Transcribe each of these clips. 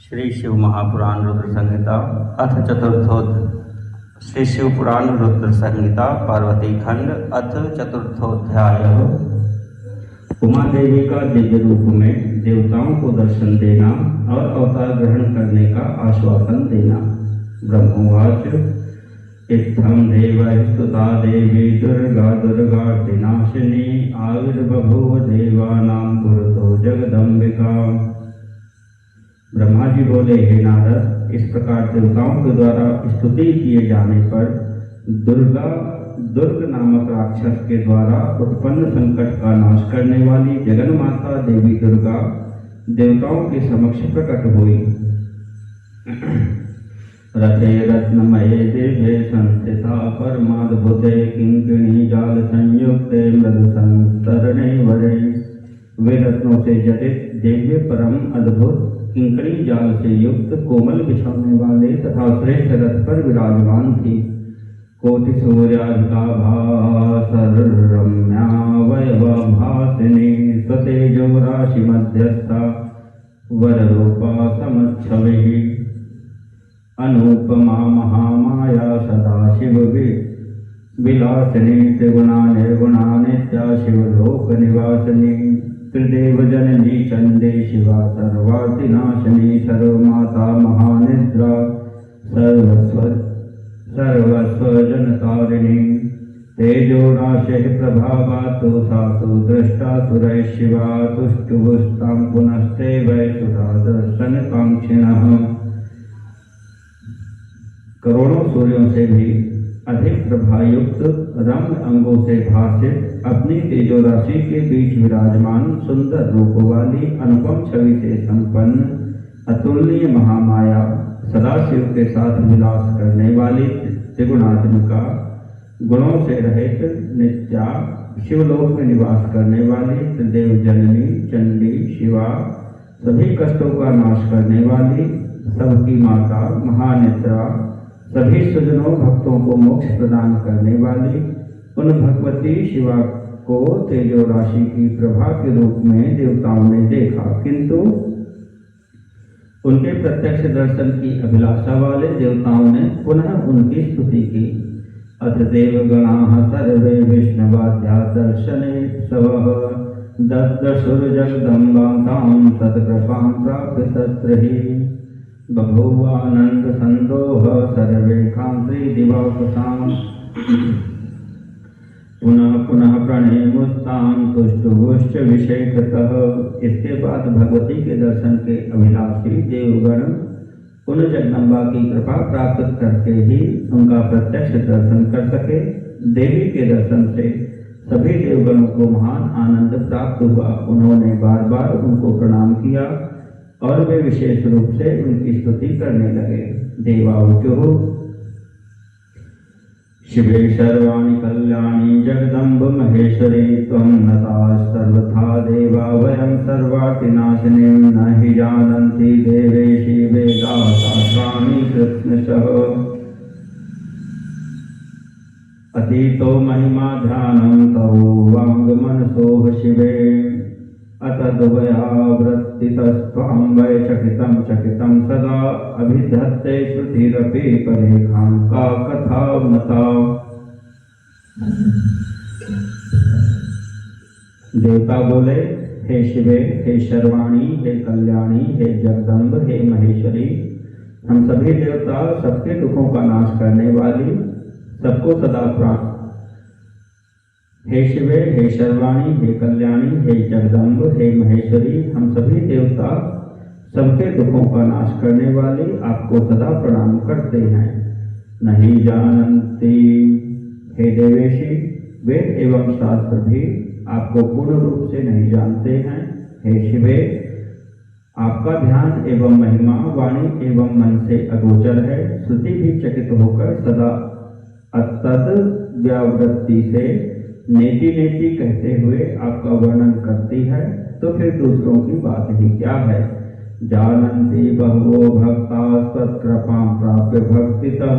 श्री शिव महापुराण रुद्र संहिता अथ चतुर्थोध्याय। श्री शिव पुराण रुद्र संहिता पार्वती खंड अथ चतुर्थोध्याय। उमा देवी का दिव्य रूप में देवताओं को दर्शन देना और अवतार ग्रहण करने का आश्वासन देना। ब्रह्मोवाच इत्थं देवस्तुता देवी दुर्गा दुर्गार्तिनाशिनी आविर्बभूव देवानां पुरतो जगदम्बिका। ब्रह्मा जी बोले, हे नारद, इस प्रकार देवताओं के द्वारा स्तुति किए जाने पर दुर्ग नामक राक्षस के द्वारा उत्पन्न संकट का नाश करने वाली जगन माता देवी दुर्गा देवताओं के समक्ष प्रकट हुई। रथे रत्नमये दिव्ये संस्थिता परमाद्भुते किंकिणी जाल संयुक्ते मृदु संस्तरणे वरे। वे रत्नों से जटित दिव्य परम अद्भुत किंकणी जाल से युक्त कोमल बिछाने वाले तथा श्रेष्ठ रथ पर विराजमान थी। कोटि सूर्याधिका रम्या वैभवभासिनी स्वतेजो राशि मध्यस्था वररूपा समच्छविः अनुपमा महामाया सदाशिव विलासिनी त्रिगुणा निर्गुणा नित्या शिवलोक निवासिनी त्रिदेव जननी चंडे शिवा सर्वातिनाशिनी सर्वमाता महानिद्रा सर्वस्व जनतारिणी तेजो राशि प्रभावातु सातु दृष्टा सुरै शिवा तुष्टुवुस्तां पुनस्ते वै सुधा दर्शन कांक्षिणः। करोड़ों सूर्यों से भी अधिक प्रभायुक्त रम्य अंगों से भासित अपनी तेजो राशि के बीच विराजमान सुंदर रूप वाली अनुपम छवि से संपन्न अतुलनीय महामाया सदाशिव के साथ विलास करने वाली त्रिगुणात्मिका गुणों से रहित नित्या शिवलोक में निवास करने वाली त्रिदेव जननी चंडी शिवा सभी कष्टों का नाश करने वाली सबकी माता महानिद्रा सभी सुजनों भक्तों को मोक्ष प्रदान करने वाली उन भगवती शिवा को तेजो राशि की प्रभा के रूप में देवताओं ने देखा, किंतु उनके प्रत्यक्ष दर्शन की अभिलाषा वाले देवताओं ने पुनः उनकी स्तुति की। अथ देवगणाः सर्वे विष्णुवाद्या दर्शने सवः दद्दशुर्जगदम्बां तां तत्कृपां प्राप्य तत्र हि बभूवानंद संदोह सर्वे कांत्री दिवापसाम पुनः पुनः प्रणेमुस्तां तुष्टुवुश्च विषेकतः। इसके बाद भगवती के दर्शन के अभिलाषी देवगण उन जगदम्बा की कृपा प्राप्त करके ही उनका प्रत्यक्ष दर्शन कर सके। देवी के दर्शन से सभी देवगणों को महान आनंद प्राप्त हुआ। उन्होंने बार बार उनको प्रणाम किया और वे विशेष रूप से उनकी स्तुति करने लगे। देवावचुः शिवे सर्वाणि कल्याणी जगदम्ब महेश्वरी त्वं नता सर्वथा देवा वयं सर्वातिनाशिनी न हि जानन्ति देवेशि वेदा शास्त्राणि कृत्स्नशः। अतीतो महिमा ध्यानं तव वाङ्मनसोः शिवे अतद्वयावृत्तितस्त्वां वै चकितं सदा अभिधत्ते श्रुतिरपि परेखां का कथा मता। देवता बोले, हे शिवे, हे शर्वाणी, हे कल्याणी, हे जगदम्ब, हे महेश्वरी, हम सभी देवता सबके दुखों का नाश करने वाली, सबको सदा प्राण। हे शिवे, हे शर्वाणी, हे कल्याणी, हे जगदम्ब, हे महेश्वरी, हम सभी देवता सबके दुखों का नाश करने वाले आपको सदा प्रणाम करते हैं। नहीं जानती, हे देवेशी, वेद एवं शास्त्र भी आपको पूर्ण रूप से नहीं जानते हैं। हे शिवे, आपका ध्यान एवं महिमा वाणी एवं मन से अगोचर है। श्रुति भी चकित होकर सदा अतद व्यावृत्ति से नेति नेति कहते हुए आपका वर्णन करती है, तो फिर दूसरों की बात ही क्या है। जानन्ति बहवो भक्ता त्वत्कृपां प्राप्य भक्तितः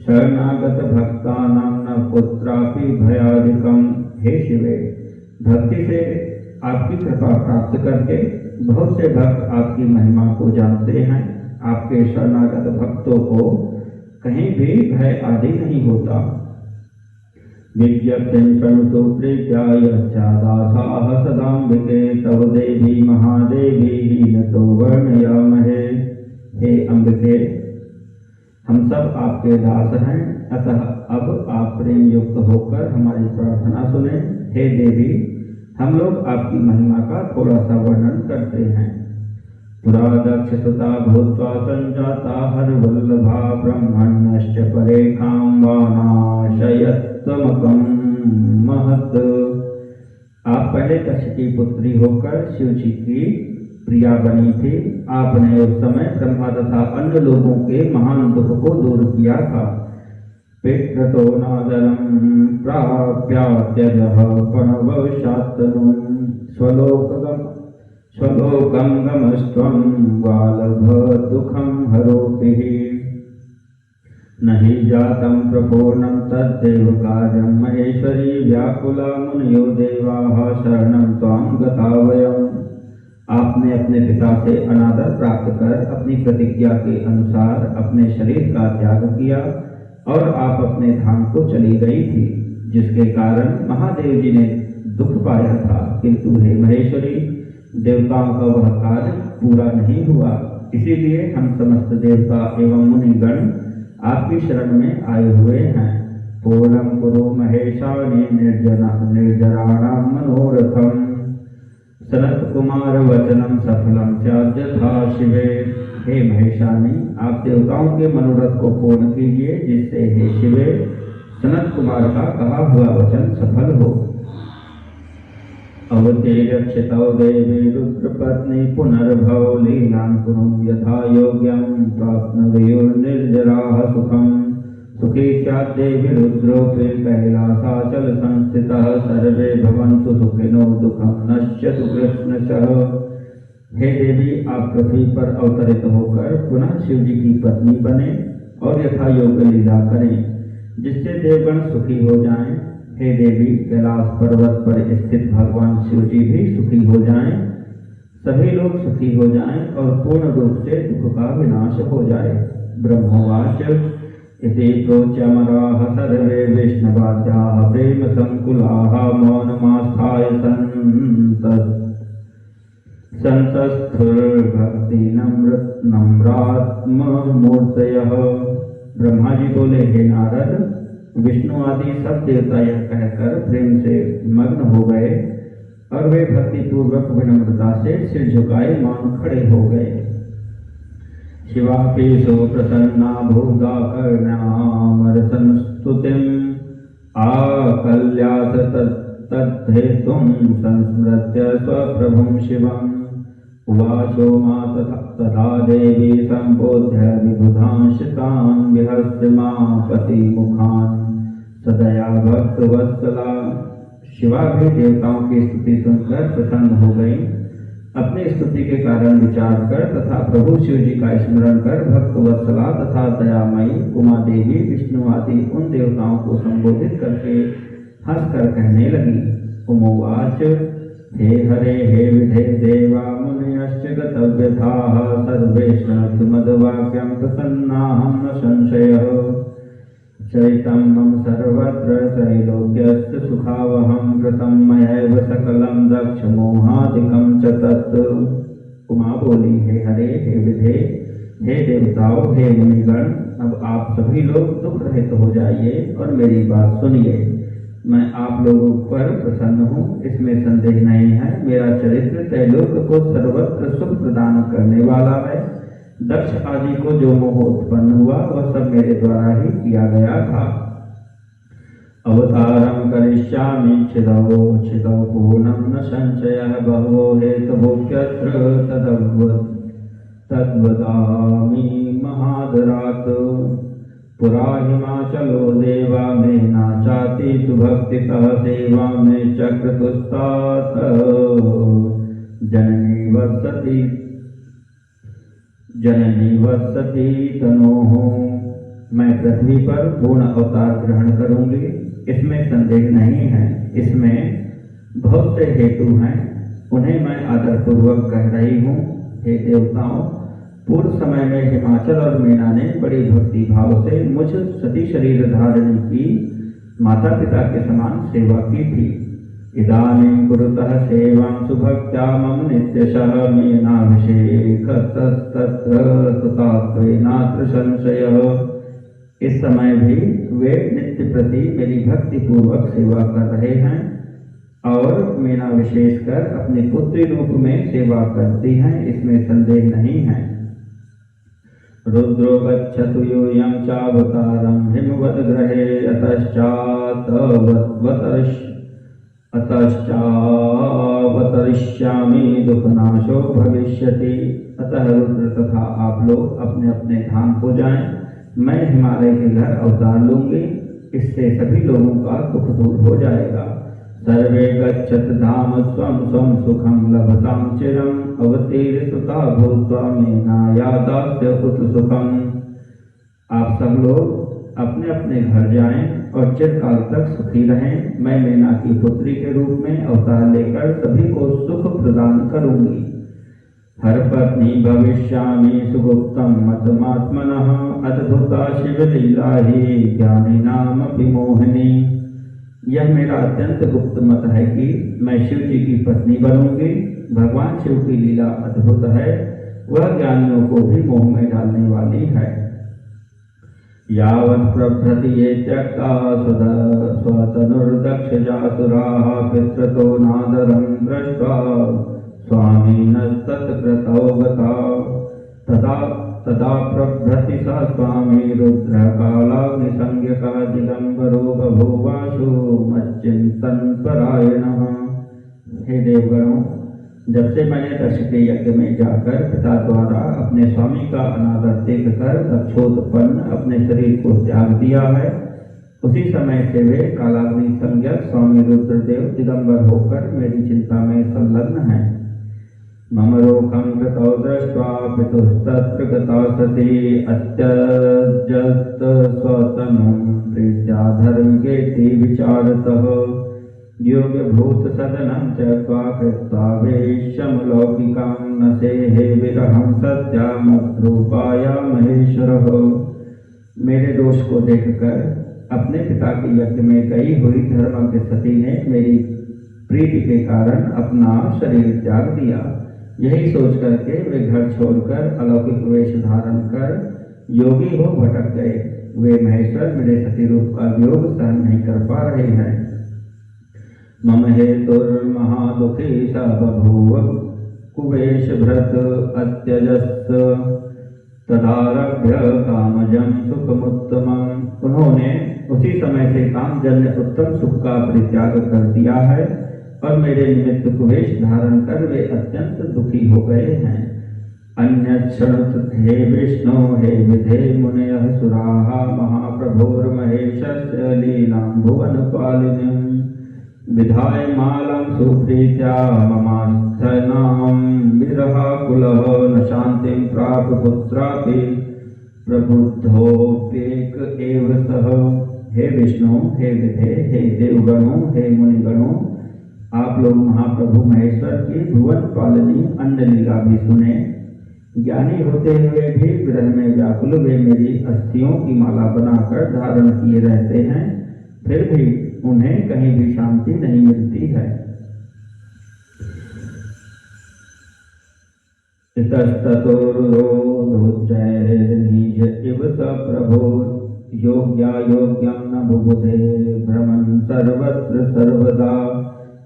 शरणागत भक्तानां न पुत्रापि भयादिकम्। हे शिवे, भक्ति से आपकी कृपा प्राप्त करके बहुत से भक्त आपकी महिमा को जानते हैं। आपके शरणागत भक्तों को कहीं भी भय आदि नहीं होता। विज्ञप्तिं शृणुतु प्रीत्या यस्यादासाः सदाम्बिके तव देवी महादेवी हीनतो वर्णयामहे। हे अम्बिके, हम सब आपके दास हैं, अतः अब आप प्रेम युक्त होकर हमारी प्रार्थना सुने। हे देवी, हम लोग आपकी महिमा का थोड़ा सा वर्णन करते हैं। पुरा दक्षसुता भूत्वा संजाता हरवल्लभा ब्रह्मण्यश्च परेखां वानाशयत्तमकं महत्। आप पहले दक्ष की पुत्री होकर शिव जी की प्रिया बनी थी। आपने उस समय ब्रह्मा तथा अन्य लोगों के महान दुख को दूर किया था। पितृतो नादरं प्राप्यात्यजः प्रणवशात्तनुं स्वलोकं गमस्त्वं वालभ दुःखं हरोभिः। न हि जातं प्रपूर्णं तद्देव कार्यं महेश्वरी व्याकुला मुनयो देवाः शरणं त्वां गता वयम्। आपने अपने पिता से अनादर प्राप्त कर अपनी प्रतिज्ञा के अनुसार अपने शरीर का त्याग किया और आप अपने धाम को चली गई थी, जिसके कारण महादेव जी ने दुख पाया था। किंतु हे महेश्वरी, देवताओं का वह कार्य पूरा नहीं हुआ, इसीलिए हम समस्त देवता एवं मुनिगण आपकी शरण में आए हुए हैं। पूर्णं कुरु महेशानि निर्जराणां मनोरथम् सनत कुमार वचनम सफलम स्याद्यथा शिवे। हे महेशानी, आप देवताओं के मनोरथ को पूर्ण कीजिए, जिससे हे शिवे सनत कुमार का कहा हुआ वचन सफल हो। अवतेरक्षितौ देवी रुद्रपत्नी पुनर्भव लीलां कुरु यथा योग्यं प्राप्नुर्निर्जराः सुखम्। सुखी स्याद्देवी रुद्रोऽपि कैलासाचल संस्थितः सर्वे भवन्तु सुखिनो दुःखं नश्यतु कृष्णशः। हे देवी, आप पृथ्वी पर अवतरित होकर पुनः शिव जी की पत्नी बने और यथा योग्य लीला करें, जिससे देवगण सुखी हो जाएं। हे देवी, कैलाश पर्वत पर स्थित भगवान शिव जी भी सुखी हो जाएं, सभी लोग सुखी हो जाएं और पूर्ण रूप से दुख का विनाश हो जाए। ब्रह्मोवाच इति प्रोच्यमराः सर्वे वैष्णवाद्याः प्रेम संकुलाः मौनमास्थाय संतस्थुर्भक्ति नम्रात्ममूर्तयः। ब्रह्मा जी बोले, हे नारद, विष्णु आदि सब देवता यह कहकर प्रेम से मग्न हो गए और वे भक्ति पूर्वक विनम्रता से सिर झुकाए मौन खड़े हो गए। शिवापि सुप्रसन्ना भूता कर्णामरसं स्तुतिम् आकल्याथ तद्धेतुं संस्मृत्य स्वप्रभुं शिवम्। उवाचो मा तथा देवी सम्बोध्य विबुधांशितान् विहस्य मा पतिमुखान् सदया भक्तवत्सला। शिवा भी देवताओं की स्तुति सुनकर प्रसन्न हो गई। अपनी स्तुति के कारण विचार कर तथा प्रभु शिव जी का स्मरण कर भक्तवत्सला तथा दयामयी उमा देवी विष्णु आदि उन देवताओं को संबोधित करके हंसकर कहने लगी। उमोवाच हे हरे हे विधे देवा मुनयश्च गतव्यथाः सर्वे शृणन्तु मद्वाक्यं प्रसन्नाहं न संशयः। चरितं मम सर्वत्र त्रैलोक्यस्य सुखावहं कृतं मयैव सकलं दक्षमोहादिकं च तत्। उमा बोली, हे हरे हे विधे, हे देवताओं, हे मुनिगण, अब आप सभी लोग दुख रहित हो जाइए और मेरी बात सुनिए। मैं आप लोगों पर प्रसन्न हूँ, इसमें संदेह नहीं है। मेरा चरित्र त्रैलोक्य को सर्वत्र सुख प्रदान करने वाला है। दक्ष आदि को जो मोह उत्पन्न हुआ वह सब मेरे द्वारा ही किया गया था। अवतारं करिष्यामि छिदौ पूर्णं न संशयः बहवो हेतुभुक्यत्र तद्वदामि महादरात्। पुरा हिमाचलो देवा मे नाचाति सुभक्तितः सेवा मे चक्रतुस्तात जननी वत्सति तनोः। मैं पृथ्वी पर पूर्ण अवतार ग्रहण करूंगी, इसमें संदेह नहीं है। इसमें बहुत से हेतु हैं। उन्हें मैं आदरपूर्वक कह रही हूँ, हे देवताओं, पूर्व समय में हिमाचल और मीना ने बड़ी भक्ति भाव से मुझ सती शरीर धारिणी की माता पिता के समान सेवा की थी। इदानीं कुरुतः सेवां सुभक्त्या मम नित्यशः मेनाभिषेकतस्तत्र सुतात्वेनात्र संशयः। इस समय भी वे नित्य प्रति मेरी भक्ति पूर्वक सेवा कर रहे हैं और मीना विशेषकर अपने पुत्री रूप में सेवा करती हैं, इसमें संदेह नहीं है। रुद्रो गच्छतु यूयं चावतारं हिमवद ग्रहे अतश्चावतरिष्यामि दुःखनाशो भविष्यति। अतः रुद्र तथा आप लोग अपने अपने धाम हो जाएं, मैं हिमालय के घर अवतार लूंगी, इससे सभी लोगों का दुख दूर हो जाएगा। सर्वे गच्छत धाम स्वं स्वं सुखं लभतां चिरं अवतीर्णता भूत्वा मेनायादास्य उत सुखं। आप सब लोग अपने अपने घर जाएं और चिरकाल तक सुखी रहें। मैं मेना की पुत्री के रूप में अवतार लेकर सभी को सुख प्रदान करूंगी। हर पत्नी भविष्यामि सुगुप्तं मतमात्मनः अद्भुता शिवलीला ही ज्ञानिनामपि मोहिनी। यह मेरा अत्यंत गुप्त मत है कि मैं शिव जी की पत्नी बनूंगी। भगवान शिव की लीला अद्भुत है, वह ज्ञानियों को भी मोह में डालने वाली है। यावत् प्रभृति ये त्यक्ता स्वतनुर्दक्षजासुराः पितृतो नादरं दृष्ट्वा स्वामिनस्तत्कृतौ गता। तदा प्रभृति स स्वामी रुद्रकालाग्निसंज्ञकः दिगंबरो बभूवाशु मच्चिंतन परायणः। हे देवगणों, जब से मैंने दक्ष के यज्ञ में जाकर पिता द्वारा अपने स्वामी का अनादर देखकर दक्षोत्पन्न अपने शरीर को त्याग दिया है, उसी समय से वे कालाग्नि संज्ञक स्वामी रुद्रदेव दिगंबर होकर मेरी चिंता में संलग्न हैं। मम रोगं कृतौ दृष्ट्वा पितुस्तत्र गता सती अत्यजत स्वतनुं प्रीत्या धर्मकेति विचारतः। योगभूत सदनं त्यक्त्वा कृत्वा वेश्यं लौकिकां न सेहे विरहं सत्यामद्रूपाया महेश्वरः। मेरे दोष को देखकर अपने पिता के यज्ञ में गई हुई धर्म के सती ने मेरी प्रीति के कारण अपना शरीर त्याग दिया। यही सोच करके वे घर छोड़कर अलौकिक वेश धारण कर योगी हो भटक गए। वे महेश्वर मेरे सती रूप का वियोग सहन नहीं कर पा रहे हैं। मम हेतुर्महादुखी स बभूव कुवेश भृत अत्यजस्त तदारभ्य कामजं सुखमुत्तमम्। उन्होंने उसी समय से कामजन्य उत्तम सुख का परित्याग कर दिया है और मेरे निमित्त कुवेश धारण कर वे अत्यंत दुखी हो गए हैं। अन्यक्षणुत हे विष्णु हे विधे मुनयः सुराः महाप्रभोर्महेशस्य लीलां भुवनपालिनीं विधाय मालं सुप्रीत्या ममास्थनां विरहाकुलः न शान्तिं प्राप पुत्रापि प्रबुद्धोऽप्येक एव सः। हे विष्णु, हे विधे, हे देवगणों, हे मुनिगणों, आप लोग महाप्रभु महेश्वर की भुवन पालनी अन्य लीला भी सुने। ज्ञानी होते हुए भी विरह में व्याकुल वे मेरी अस्थियों की माला बनाकर धारण किए रहते हैं, फिर भी उन्हें कहीं भी शांति नहीं मिलती है। इतस्ततोरुरोधोच्चैर्निज इव स प्रभो योग्यायोग्यं न बुबुधे भ्रमन् सर्वत्र सर्वदा।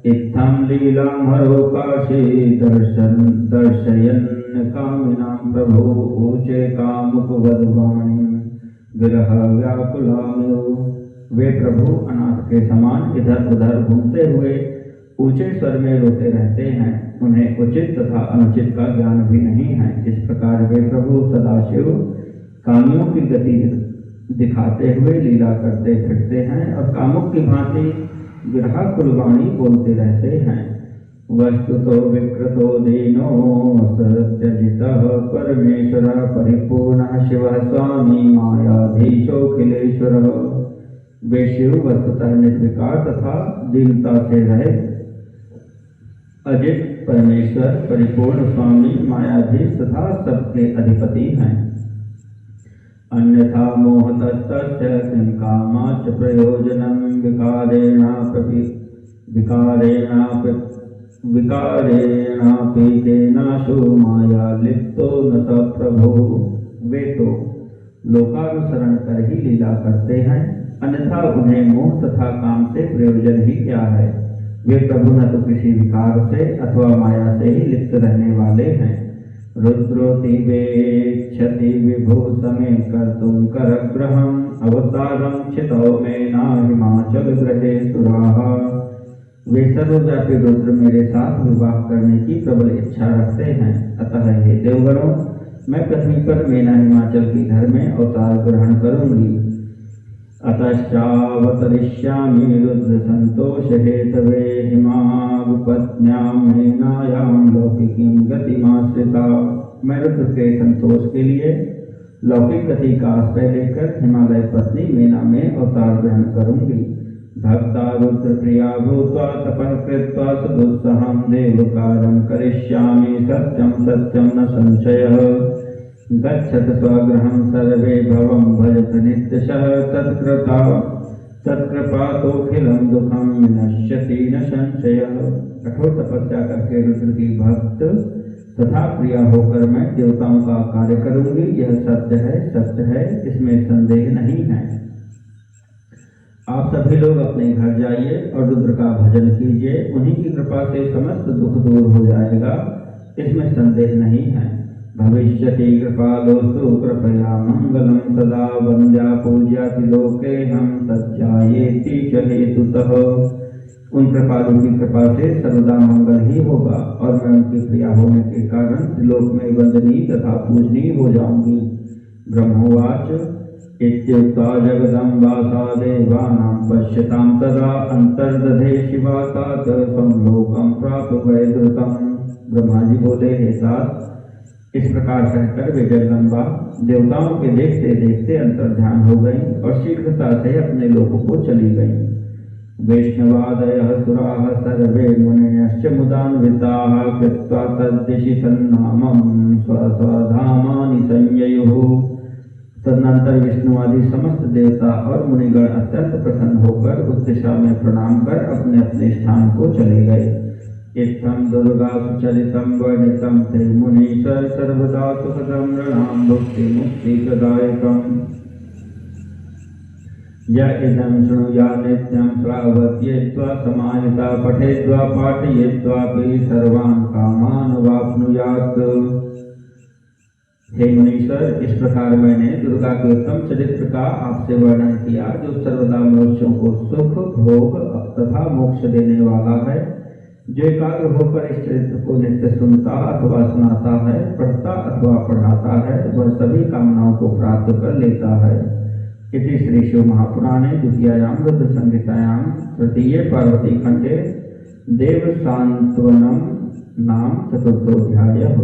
इत्थं लीलां हरो काशी दर्शयन् कामिनां प्रभो ऊचे कामुकवद्वाणीं विरह व्याकुलामयो। वे प्रभु अनाथ के समान इधर उधर घूमते हुए ऊंचे स्वर में रोते रहते हैं। उन्हें उचित तथा अनुचित का ज्ञान भी नहीं है। इस प्रकार वे प्रभु सदाशिव कामियों की गति दिखाते हुए लीला करते फिरते हैं और कामुक की भांति विरहाकुल वाणी बोलते रहते हैं। वस्तुतो विकृतो दीनो सत्यजितः परमेश्वरः परिपूर्णः शिवः स्वामी मायाधीशोऽखिलेश्वरः। वे शिव वस्तुतः निर्विकार तथा दीनता से रहे अजित परमेश्वर परिपूर्ण स्वामी मायाधीश तथा सबके अधिपति हैं। अन्यथा मोहतस्तस्य किं कामाच्च प्रयोजनं विकारेणापि केनाशो माया लिप्तो न स प्रभो। वे तो लोकानुसरण कर ही लीला करते हैं, अन्यथा उन्हें मोह तथा काम से प्रयोजन ही क्या है। वे प्रभु न तो किसी विकार से अथवा माया से ही लिप्त रहने वाले हैं। रुद्रोति वेक्षति विभु समे कर्तुं करग्रहम् अवतारं क्षितौ मेना हिमाचल ग्रहे सुराः। वे सर्वव्यापी रुद्र मेरे साथ विवाह करने की प्रबल इच्छा रखते हैं। अतः हे देवगणों, मैं पृथ्वी पर मेना हिमाचल के घर में अवतार ग्रहण करूंगी। अतश्चावतरिष्यामि रुद्र संतोष हेतवे हिमावपत्न्यां मेनायां लौकिकीं गतिमाश्रिता। मैं रुद्र के संतोष के लिए लौकिक गति का आश्रय लेकर हिमालय पत्नी मेना में अवतार ग्रहण करूंगी। भक्ता रुद्र प्रिया भूत्वा तपः कृत्वा सदुत्साहं देवकारं करिष्यामि सत्यं सत्यं न संशयः। गच्छत स्वगृहं सर्वे भवं भजत नित्यशः तत्कृपातोऽखिलं दुःखं विनश्यति न संशयः। कठोर तपस्या करके रुद्र की भक्त तथा प्रिया होकर मैं देवताओं का कार्य करूंगी। यह सत्य है, इसमें संदेह नहीं है। आप सभी लोग अपने घर जाइए और रुद्र का भजन कीजिए। उन्हीं की कृपा से समस्त दुख दूर हो जाएगा, इसमें संदेह नहीं है। भविष्यति कृपालोस्तु कृपया मंगलम सदा वन्द्या पूज्याति लोके हम तज्जायेति च हेतुतः। उन कृपालु की कृपा से सर्वदा मंगल ही होगा और मैं उनकी प्रिया होने के कारण त्रिलोक में वंदनीय तथा पूजनीय हो जाऊंगी। ब्रह्मोवाच इत्युक्ता जगदम्बा सा देवानां पश्यतां तदा अंतर्दधे शिवा तात स्वं लोकं प्राप्त वै द्रुतम्। ब्रह्मा जी बोले, हे तात, इस प्रकार कहकर वे जगदम्बा देवताओं के देखते देखते अंतर्ध्यान हो गई और शीघ्रता से अपने लोक को चली गई। वैष्णवादयः सुराः सर्वे मुनयश्च मुदान्विताः कृत्वा तद्दिशि सन्नामं स्वस्वधामानि संययुः। तदनंतर विष्णु आदि समस्त देवता और मुनिगण अत्यंत प्रसन्न होकर उस दिशा में प्रणाम कर अपने अपने स्थान को चले गए। इत्थं दुर्गा सुचरितं वर्णितं ते मुनीश सर्वदा सुखदं नृणां भुक्ति मुक्ति प्रदायकम्। य इदं शृणुया नित्यं श्रावत्येत्वा समाहिता पठेद्वा पाठयेद्वापि सर्वान् कामान् वाप्नुयात्। हे मुनीश्वर, इस प्रकार मैंने दुर्गा के उत्तम चरित्र का आपसे वर्णन किया, जो सर्वदा मनुष्यों को सुख भोग तथा मोक्ष देने वाला है। जो एकाग्र होकर इस चरित्र को नित्य सुनता अथवा सुनाता है, पढ़ता अथवा पढ़ाता है, वह सभी कामनाओं को प्राप्त कर लेता है। इति श्री शिव महापुराणे द्वितीयायां रुद्र संहितायां तृतीये पार्वती खंडे देव सांत्वनम नाम चतुर्थोऽध्यायः।